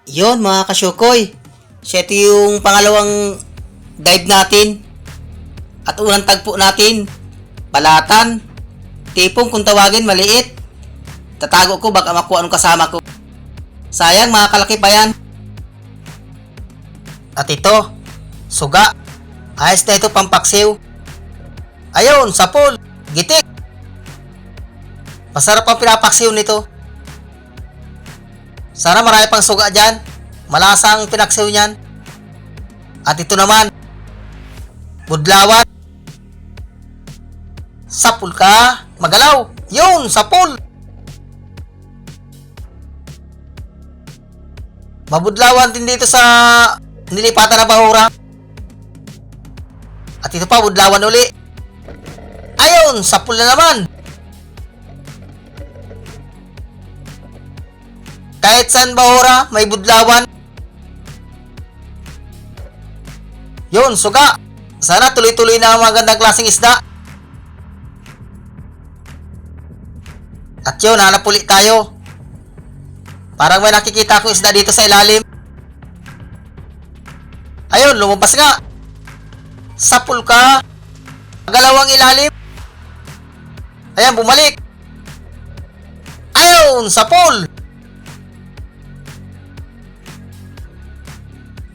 Yon mga kasyukoy, siya ito yung pangalawang dive natin. At unang tagpo natin, balatan. Tipong kung tawagin maliit. Tatago ko baka makuha anong kasama ko. Sayang mga kalaki pa yan. At ito, suga. Ayos na ito pampaksiw. Ayun, sapol, gitik. Masarap ang pinapaksiw nito. Sana marami pang suga dyan. Malasang pinaksiw niyan. At ito naman, budlawan. Sapul ka, magalaw. Yun, sapul. Mabudlawan din dito sa nilipatan na bahura. At ito pa, budlawan uli. Ayun, sapul na naman. Kahit saan bahura, may budlawan. Yun, suga. Sana tuloy-tuloy na ang magandang klaseng isda. At yun, hanap ulit tayo. Parang may nakikita ko isda dito sa ilalim. Ayun, lumabas nga. Sapul ka. Magalawang ilalim. Ayan, bumalik. Ayun, sapul.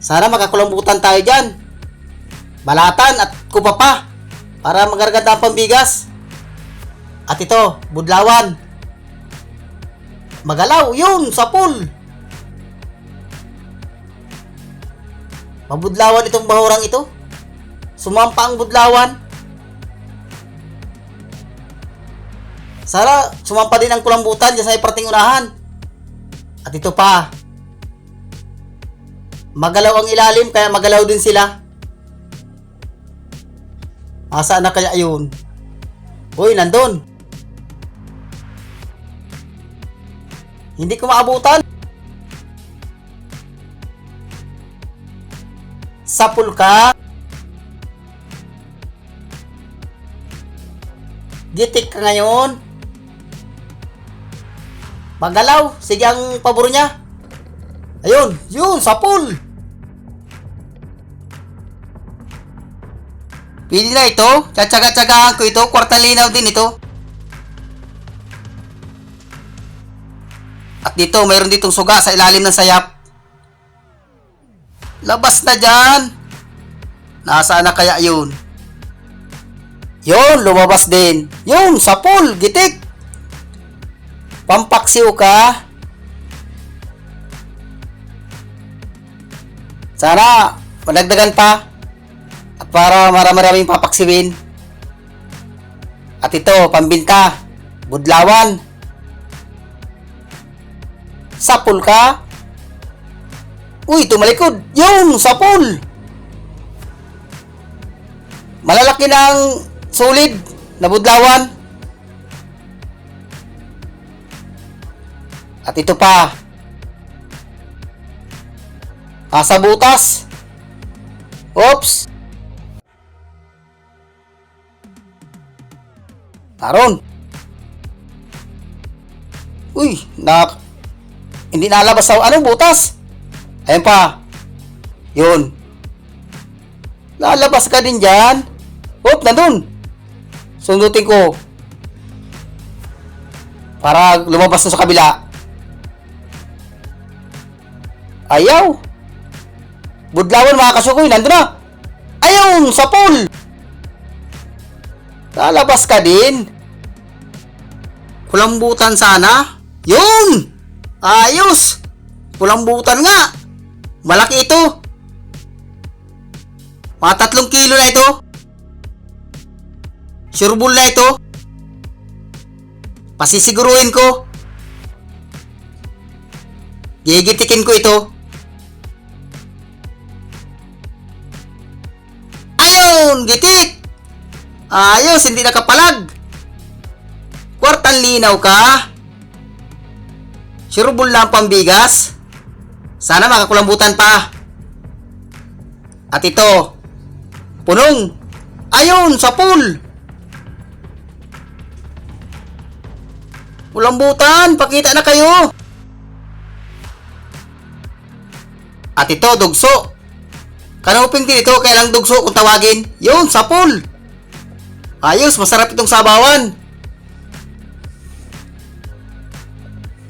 Sana makakulambutan tayo dyan. Balatan at kupa pa. Para magaraganda ang pambigas. At ito, budlawan. Magalaw, yun, sapul. Mabudlawan itong bahurang ito. Sumampa ang budlawan. Sana sumampa din ang kulambutan dyan sa iparting unahan. At ito pa. Magalaw ang ilalim, kaya magalaw din sila. Asaan na kaya yun? Uy, nandun. Hindi ko maabutan. Sapul ka. Gitik ka ngayon. Magalaw. Sige ang pabor niya. Ayun, yun, sapul. Pili na ito. Tsatsaga-tsagahan ko ito. Kwartalinaw din ito. At dito, mayroon ditong suga sa ilalim ng sayap. Labas na dyan. Nasaan na kaya yun? Yun, lumabas din. Yun, sapul, gitik. Pampaksiw ka. Sana, madagdagan pa. At para maraming papaksiwin. At ito, pambinta. Budlawan. Sapul ka. Uy, tumalikod. Yung, sapul. Malalaki ng solid na budlawan. At ito pa. Nasa butas. Oops. Naroon. Uy, hindi nalabas sa butas. Ayun pa. Yun. Lalabas ka din dyan. Oop, nandun. Sundutin ko. Para lumabas na sa kabila. Ayaw. Budlawan mga kasukoy, nandun na. Ayun, sapul. Lalabas ka din. Kulambutan sana. Yun. Ayos. Kulambutan nga. Malaki ito. Mga 3 kilo na ito. Sureball na ito. Pasisiguruhin ko. Gigitikin ko ito. Ayun, gitik. Ayos, hindi nakapalag. Kwartang linaw ka. Sureball na ang pambigas. Sana makakulambutan pa. At ito, punong. Ayun, sapul. Kulambutan, pakita na kayo. At ito, dugso. Kanuping din ito, kailang dugso kung tawagin. Yun, sapul. Ayos, masarap itong sabawan.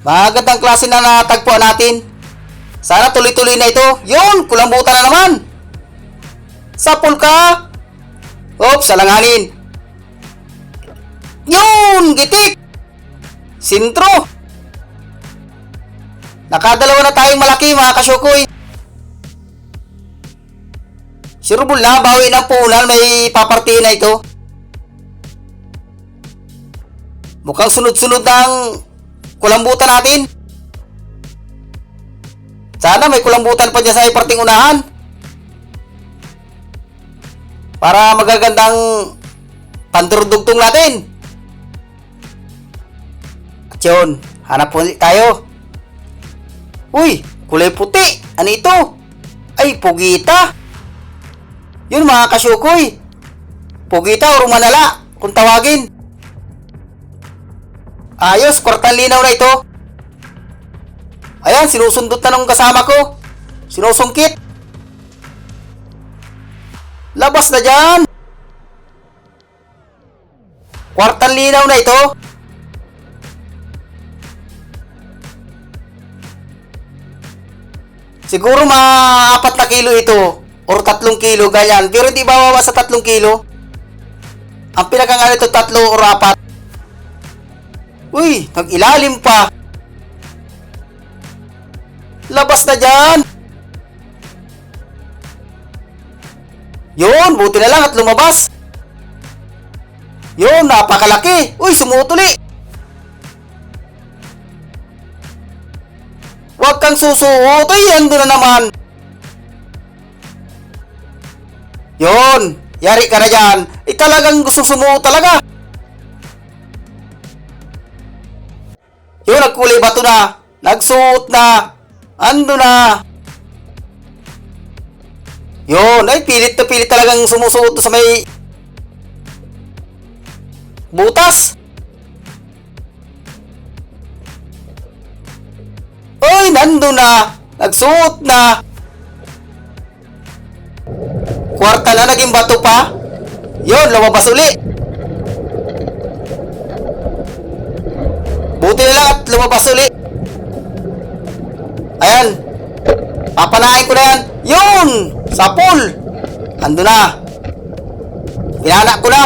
Magandang klase na natagpuan natin. Sana tuloy-tuloy na ito. Yun, kulambutan na naman. Sapul ka. Oops, alanganin. Yun, gitik. Sintro. Nakadalawa na tayong malaki mga kasyukoy. Sirubul na, bawi ng punan, may papartiin na ito. Mukhang sunod-sunod ng kulambutan natin. Sana may kulambutan pa dyan sa parting unahan. Para magagandang pandurdugtong natin. At yun, hanap po tayo. Uy, kulay puti. Ano ito? Ay, pugita. Yun mga kasyukoy. Pugita o rumanala, kung tawagin. Ayos, kwartang linaw na ito. Ayan, sinusundot na ng kasama ko. Sinusungkit. Labas na dyan. Kwartang linaw na ito. Siguro mga 4 na kilo ito. Or 3 kilo, ganyan. Pero hindi bababa sa 3 kilo. Ang pinakangano ito, 3 or 4. Uy, nag-ilalim pa. Labas na dyan. Yun, buti na lang at lumabas. Yun, napakalaki. Uy, sumutuli. Huwag kang susuot. Uy, ando na naman. Yun, yari ka na dyan. Talagang gusto sumuot talaga. Yun, nagkulay bato na. Nagsuot na. Ando na. Yun, ay pilit na pilit talagang sumusuot sa may butas. Uy, nando na. Nagsuot na. Kwarta na, naging bato pa. Yun, lumabas uli. Buti na lang at lumabas uli. Ayan. Papanain ko na yan. Yun! Sapul! Ando na. Pinanak ko na.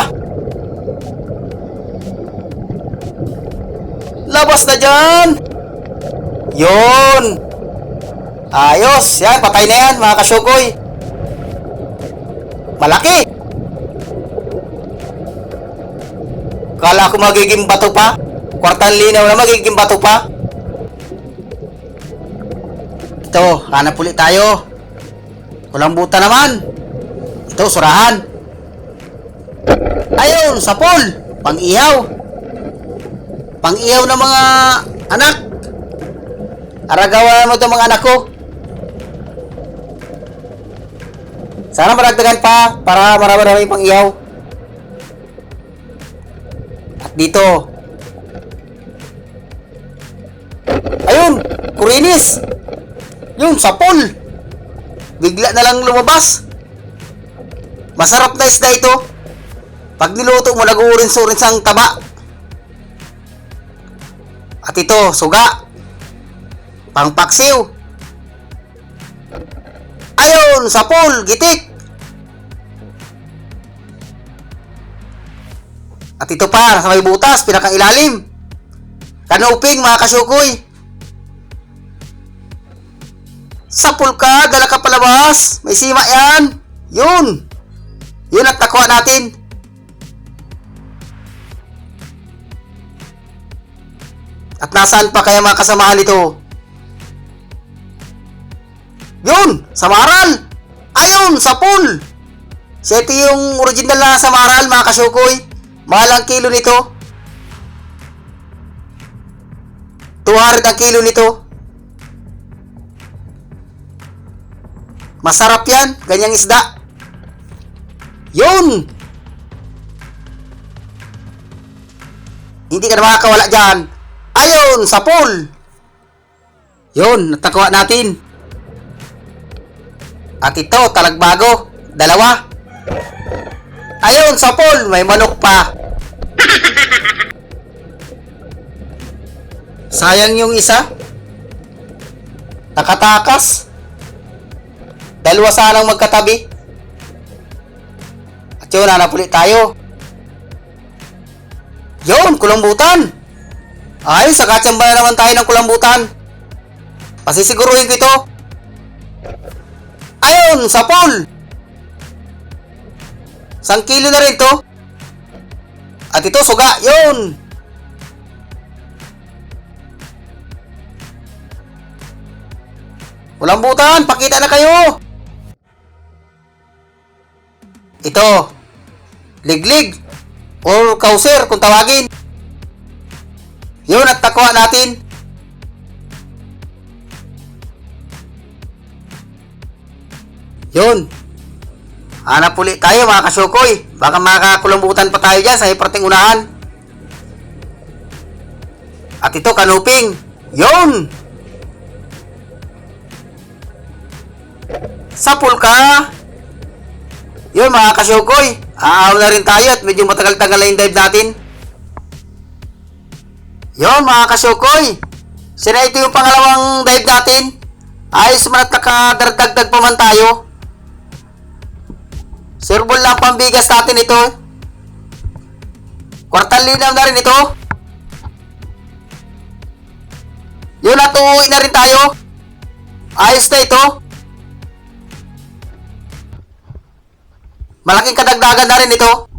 Labas na dyan. Yun. Ayos. Yan, patay na yan mga kasyukoy. Malaki. Kala ko magiging bato pa. Kwartang linaw na magiging bato pa. Ito, hanap ulit tayo. Kulambutan naman. Ito, surahan. Ayun, sapol. Pang-ihaw. Pang-ihaw ng mga anak. Aragawan mo ito mga anak ko. Sana maragdagan pa para marami-rami pang-ihaw. At dito. Ayun, kurinis. Yun, sapol. Bigla na lang lumabas. Masarap na isda ito. Pag niluto mo, nag-uurins-urins ang taba. At ito, suga. Pangpaksiw. Ayun, sapol, gitik. At ito pa, sa may butas, pinakang ilalim. Kanuping, mga kasyukoy. Sapul ka, dala ka palabas. May sima yan. Yun. Yun at nakuha natin. At nasaan pa kaya mga kasamahan nito? Yun, samaral. Ayun, sapul. So ito yung original na samaral mga kasyukoy. Mahal ang kilo nito. 200 ang kilo nito. Masarap yan, ganyang isda. Yun! Hindi ka na makakawala dyan. Ayun, sapul! Yun, natakuha natin. At ito, talagbago. 2. Ayun, sa pool, may manok pa. Sayang yung isa. Nakatakas. 2 sanang magkatabi. At yun, hanap ulit tayo. Yun, kulambutan. Ayos, nakatsamba na naman tayo ng kulambutan. Pasisiguruhin ko ito. Ayun, sa pool. 1 kilo na rin to. At ito, suga. Yun. Kulambutan, pakita na kayo. Ito. Liglig. Or kauser kung tawagin. Yun, at nakuha natin. Yun. Hanap ulit tayo mga kasyukoy. Baka makakulambutan pa tayo dyan sa hiperting unahan. At ito, kanuping. Yun. Sapul ka. Yun mga kasyukoy. Aaw na rin tayo at medyo matagal-tagal na yung dive natin. Yun mga kasyukoy. Sina ito yung pangalawang dive natin. Ayos man at nakadaragdag pa man tayo. Sirbol lang pambigas natin ito. Kwartal linaw na rin ito. Yun, at uuwi na rin tayo. Ayos na ito. Malaking kadagdagan na rin ito.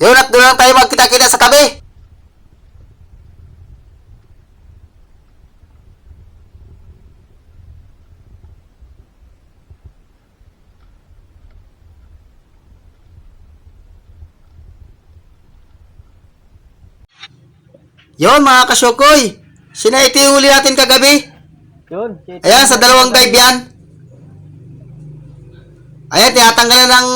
Yun, at doon lang tayo magkita-kita sa tabi. Yun mga kasyukoy. Sina ito yung huli natin kagabi. Yun. Ayan, sa 2 dive yan. Ayan, tinatanggalan ng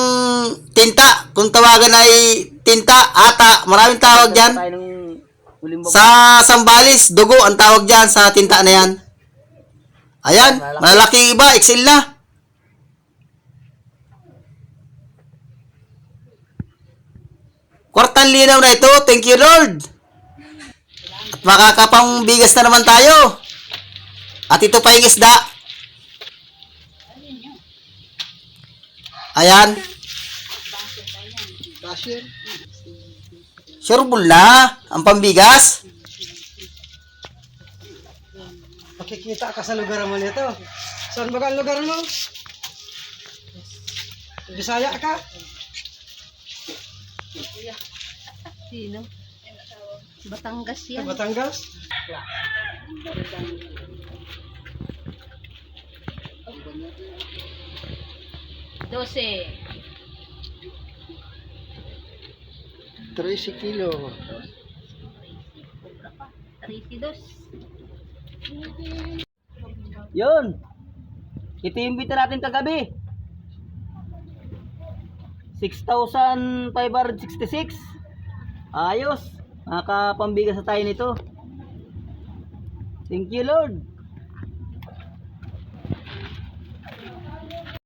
tinta. Kung tawagan ay tinta, ata. Maraming tawag dyan. Tayo ng huling baba. Sa Sambalis, dugo ang tawag dyan sa tinta na yan. Ayan, malaki iba, XL na. Kwartang linaw na ito. Thank you, Lord. At makakapang bigas na naman tayo. At ito pa yung isda. Ayan. Sureball na ang pambigas. Makikita ka sa lugar mo nito. Saan ba ang lugar mo? Bisaya ka? Sino? Batangas Sa yan. Batangas? Dose. 13 kilo. 32. Yun. Ito yung bita natin kagabi. 6,566. Ayos. Nakapambigas na tayo nito. Thank you, Lord.